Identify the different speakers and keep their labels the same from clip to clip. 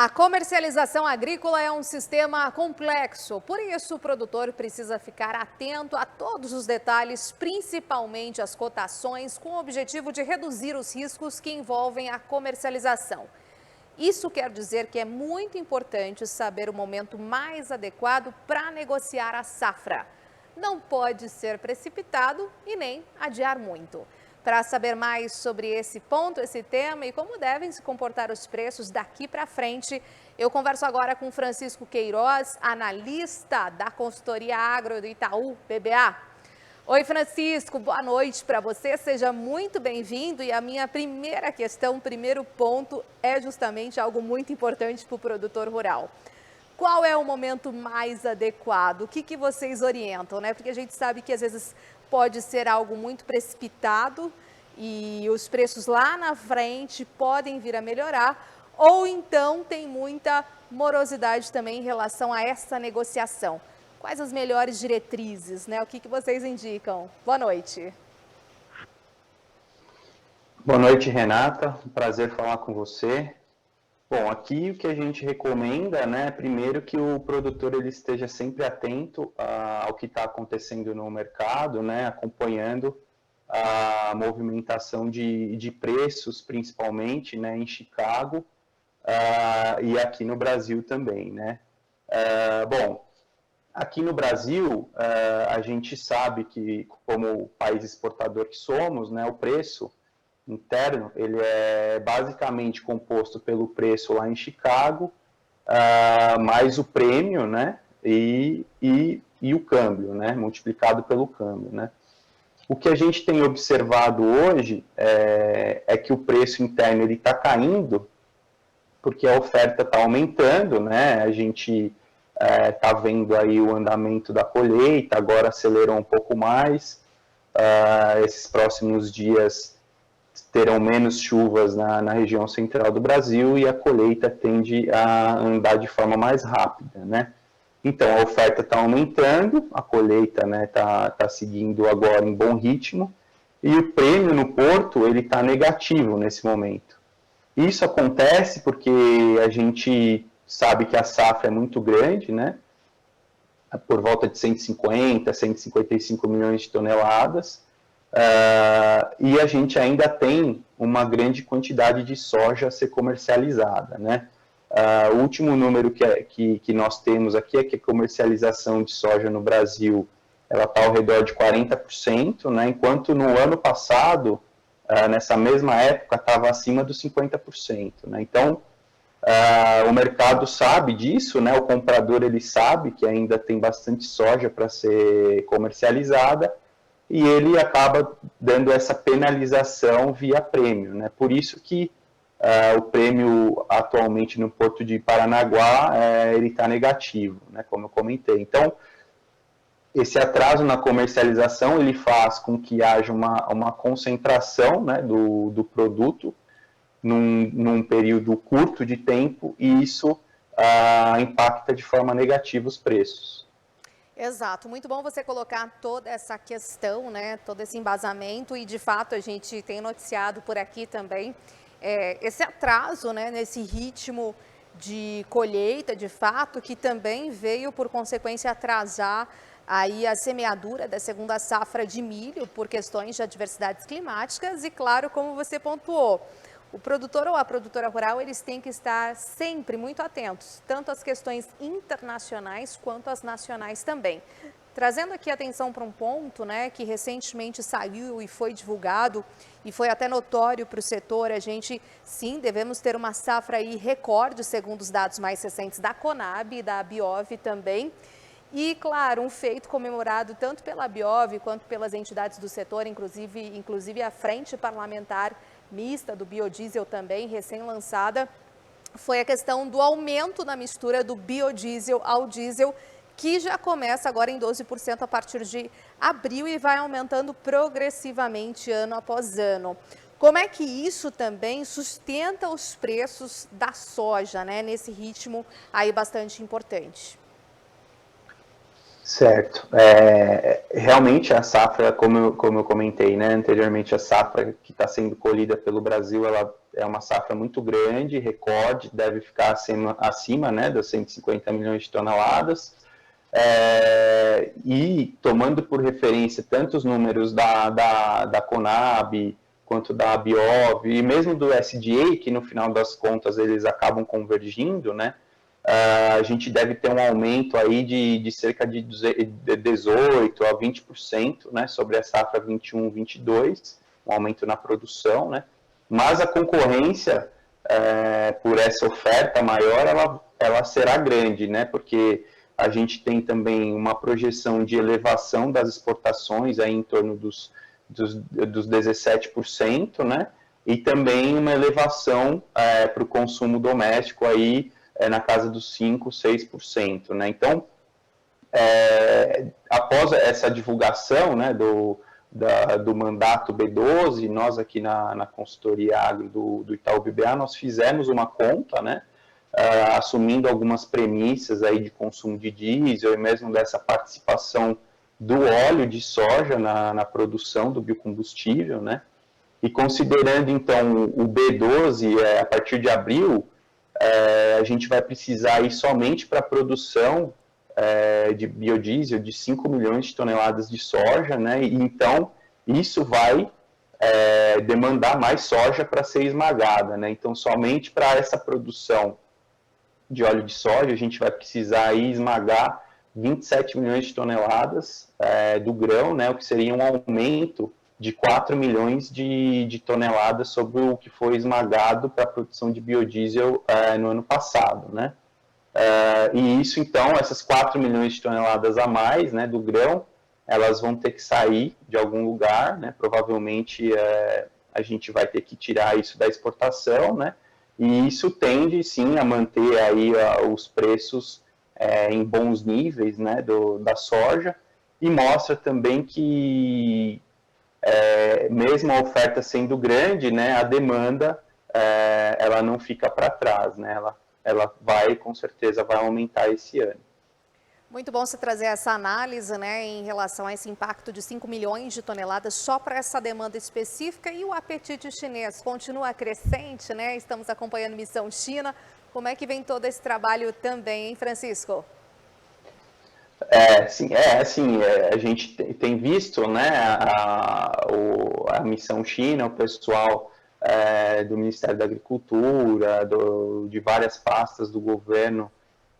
Speaker 1: A comercialização agrícola é um sistema complexo, por isso o produtor precisa ficar atento a todos os detalhes, principalmente as cotações, com o objetivo de reduzir os riscos que envolvem a comercialização. Isso quer dizer que é muito importante saber o momento mais adequado para negociar a safra. Não pode ser precipitado e nem adiar muito. Para saber mais sobre esse ponto, esse tema e como devem se comportar os preços daqui para frente, eu converso agora com Francisco Queiroz, analista da consultoria agro do Itaú BBA. Oi, Francisco, boa noite para você, seja muito bem-vindo. E a minha primeira questão, primeiro ponto, é justamente algo muito importante para o produtor rural. Qual é o momento mais adequado? O que vocês orientam, né? Porque a gente sabe que às vezes pode ser algo muito precipitado e os preços lá na frente podem vir a melhorar, ou então tem muita morosidade também em relação a essa negociação. Quais as melhores diretrizes, né? O que vocês indicam? Boa noite.
Speaker 2: Boa noite, Renata. Um prazer falar com você. Bom, aqui o que a gente recomenda, né, primeiro que o produtor ele esteja sempre atento ao que está acontecendo no mercado, né, acompanhando a movimentação de preços, principalmente, né, em Chicago e aqui no Brasil também, né. Bom, aqui no Brasil, a gente sabe que, como país exportador que somos, né, o preço interno, ele é basicamente composto pelo preço lá em Chicago, mais o prêmio, né, e o câmbio, né, multiplicado pelo câmbio, né. O que a gente tem observado hoje é que o preço interno ele está caindo, porque a oferta está aumentando, né, a gente está vendo aí o andamento da colheita, agora acelerou um pouco mais, esses próximos dias terão menos chuvas na região central do Brasil e a colheita tende a andar de forma mais rápida, né? Então, a oferta está aumentando, a colheita tá seguindo agora em bom ritmo, e o prêmio no porto ele está negativo nesse momento. Isso acontece porque a gente sabe que a safra é muito grande, né? Por volta de 150, 155 milhões de toneladas, e a gente ainda tem uma grande quantidade de soja a ser comercializada, né? O último número que nós temos aqui é que a comercialização de soja no Brasil ela está ao redor de 40%, né? Enquanto no ano passado, nessa mesma época, estava acima dos 50%. Né? Então, o mercado sabe disso, né? O comprador ele sabe que ainda tem bastante soja para ser comercializada, e ele acaba dando essa penalização via prêmio, né? Por isso que o prêmio atualmente no Porto de Paranaguá ele está negativo, né? Como eu comentei. Então, esse atraso na comercialização ele faz com que haja uma concentração, né, do produto num período curto de tempo, e isso impacta de forma negativa os preços.
Speaker 1: Exato, muito bom você colocar toda essa questão, né, todo esse embasamento, e de fato a gente tem noticiado por aqui também esse atraso, né, nesse ritmo de colheita, de fato, que também veio por consequência atrasar aí a semeadura da segunda safra de milho por questões de adversidades climáticas e, claro, como você pontuou, o produtor ou a produtora rural, eles têm que estar sempre muito atentos, tanto às questões internacionais quanto às nacionais também. Trazendo aqui atenção para um ponto, né, que recentemente saiu e foi divulgado e foi até notório para o setor, a gente sim devemos ter uma safra aí recorde, segundo os dados mais recentes da Conab e da Biov também. E, claro, um feito comemorado tanto pela Biov quanto pelas entidades do setor, inclusive a Frente Parlamentar Mista do Biodiesel também, recém-lançada, foi a questão do aumento na mistura do biodiesel ao diesel, que já começa agora em 12% a partir de abril e vai aumentando progressivamente ano após ano. Como é que isso também sustenta os preços da soja, né, nesse ritmo aí bastante importante?
Speaker 2: Certo. Realmente a safra, como eu comentei, né, anteriormente, a safra que está sendo colhida pelo Brasil, ela é uma safra muito grande, recorde, deve ficar acima, né, dos 150 milhões de toneladas. E tomando por referência tanto os números da Conab, quanto da Biov, e mesmo do SDA, que no final das contas eles acabam convergindo, né, a gente deve ter um aumento aí de cerca de 18% a 20%, né, sobre a safra 21-22, um aumento na produção, né, mas a concorrência por essa oferta maior, ela será grande, né, porque a gente tem também uma projeção de elevação das exportações aí em torno dos 17%, né, e também uma elevação para o consumo doméstico aí na casa dos 5%, 6%. Né? Então, após essa divulgação, né, do mandato B12, nós aqui na consultoria agro do Itaú BBA, nós fizemos uma conta, né, assumindo algumas premissas aí de consumo de diesel e mesmo dessa participação do óleo de soja na produção do biocombustível, né? E considerando, então, o B12, a partir de abril, a gente vai precisar ir somente para a produção de biodiesel de 5 milhões de toneladas de soja, né? E, então, isso vai demandar mais soja para ser esmagada, né? Então, somente para essa produção de óleo de soja, a gente vai precisar ir esmagar 27 milhões de toneladas do grão, né? O que seria um aumento de 4 milhões de toneladas sobre o que foi esmagado para a produção de biodiesel no ano passado, né? E isso, então, essas 4 milhões de toneladas a mais, né, do grão, elas vão ter que sair de algum lugar, né? Provavelmente a gente vai ter que tirar isso da exportação, né? E isso tende, sim, a manter aí os preços em bons níveis, né, da soja, e mostra também que mesmo a oferta sendo grande, né, a demanda ela não fica para trás, né, ela vai, com certeza, vai aumentar esse ano.
Speaker 1: Muito bom você trazer essa análise, né, em relação a esse impacto de 5 milhões de toneladas só para essa demanda específica, e o apetite chinês continua crescente, né? Estamos acompanhando Missão China. Como é que vem todo esse trabalho também, hein, Francisco?
Speaker 2: Sim, a gente tem visto, né, a Missão China, o pessoal do Ministério da Agricultura, de várias pastas do governo,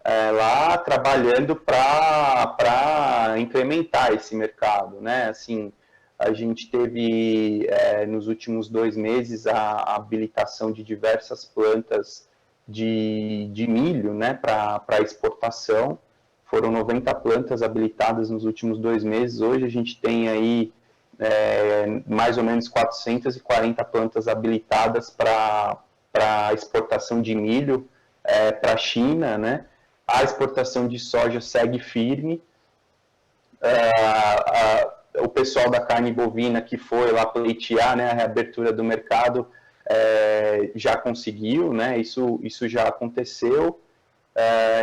Speaker 2: lá trabalhando para incrementar esse mercado, né? Assim, a gente teve nos últimos 2 meses a habilitação de diversas plantas de milho, né, para exportação. Foram 90 plantas habilitadas nos últimos 2 meses. Hoje a gente tem aí mais ou menos 440 plantas habilitadas para exportação de milho para a China, né? A exportação de soja segue firme. O pessoal da carne bovina que foi lá pleitear, né, a reabertura do mercado já conseguiu, né? Isso já aconteceu.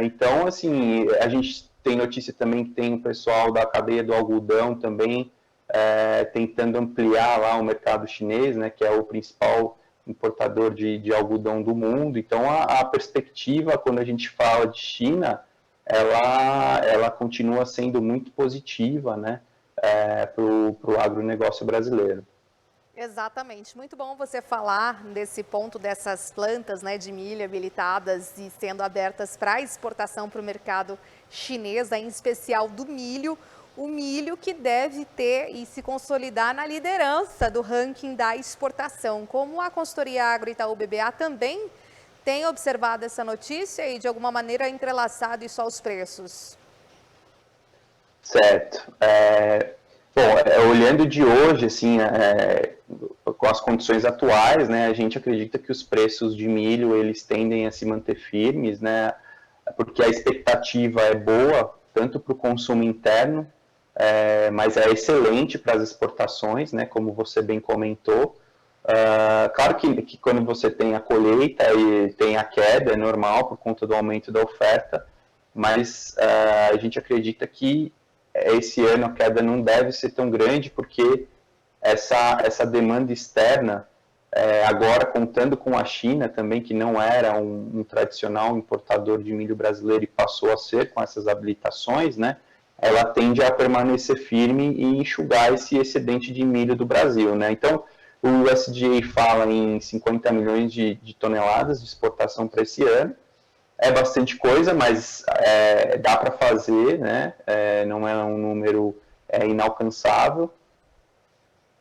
Speaker 2: Então, assim, a gente tem notícia também que tem o pessoal da cadeia do algodão também tentando ampliar lá o mercado chinês, né, que é o principal importador de algodão do mundo. Então, a perspectiva, quando a gente fala de China, ela continua sendo muito positiva, né, para o agronegócio brasileiro.
Speaker 1: Exatamente. Muito bom você falar desse ponto dessas plantas, né, de milho habilitadas e sendo abertas para exportação para o mercado chinês, em especial do milho. O milho que deve ter e se consolidar na liderança do ranking da exportação. Como a consultoria Agro Itaú BBA também tem observado essa notícia e de alguma maneira entrelaçado isso aos preços?
Speaker 2: Certo. Bom, olhando de hoje, assim, com as condições atuais, né, a gente acredita que os preços de milho eles tendem a se manter firmes, né, porque a expectativa é boa tanto para o consumo interno, mas é excelente para as exportações, né, como você bem comentou. Claro que quando você tem a colheita e tem a queda, é normal por conta do aumento da oferta, mas a gente acredita que esse ano a queda não deve ser tão grande, porque essa demanda externa, agora contando com a China também, que não era um tradicional importador de milho brasileiro e passou a ser com essas habilitações, né, ela tende a permanecer firme e enxugar esse excedente de milho do Brasil, né? Então, o USDA fala em 50 milhões de toneladas de exportação para esse ano. É bastante coisa, mas dá para fazer, né? Não é um número inalcançável,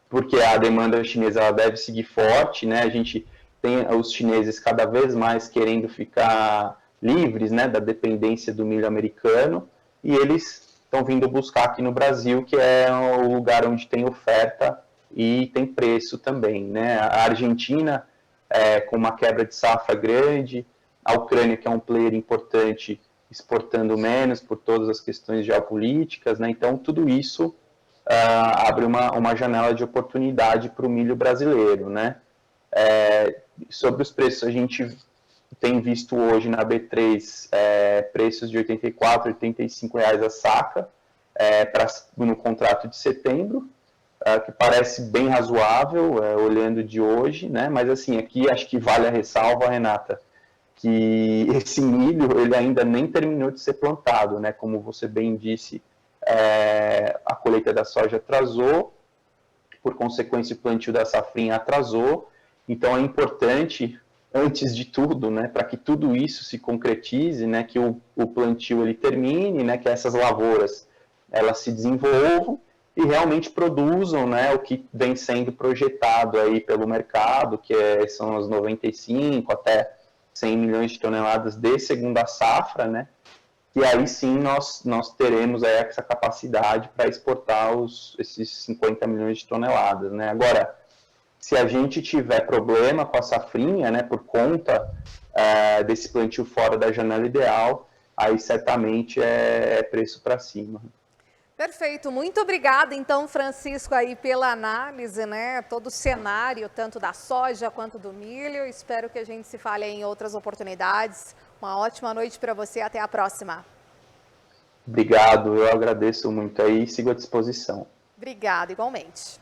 Speaker 2: porque a demanda chinesa ela deve seguir forte, né? A gente tem os chineses cada vez mais querendo ficar livres, né, da dependência do milho americano, e eles estão vindo buscar aqui no Brasil, que é o lugar onde tem oferta e tem preço também, né? A Argentina, com uma quebra de safra grande, a Ucrânia, que é um player importante, exportando menos por todas as questões geopolíticas, né? Então, tudo isso abre uma janela de oportunidade para o milho brasileiro, né? Sobre os preços, a gente tem visto hoje na B3 preços de R$ 84, R$ 85 a saca no contrato de setembro, que parece bem razoável, olhando de hoje, né? Mas assim, aqui acho que vale a ressalva, Renata, que esse milho ele ainda nem terminou de ser plantado, né? Como você bem disse, a colheita da soja atrasou, por consequência o plantio da safrinha atrasou, então é importante, antes de tudo, né, para que tudo isso se concretize, né, que o plantio ele termine, né, que essas lavouras elas se desenvolvam e realmente produzam, né, o que vem sendo projetado aí pelo mercado, que são as 95 até 100 milhões de toneladas de segunda safra, né, e aí sim nós teremos aí essa capacidade para exportar esses 50 milhões de toneladas, né. Agora, se a gente tiver problema com a safrinha, né, por conta desse plantio fora da janela ideal, aí certamente é preço para cima.
Speaker 1: Perfeito, muito obrigada então, Francisco, aí pela análise, né? Todo o cenário, tanto da soja quanto do milho. Espero que a gente se fale em outras oportunidades. Uma ótima noite para você, até a próxima.
Speaker 2: Obrigado, eu agradeço muito aí e sigo à disposição.
Speaker 1: Obrigada, igualmente.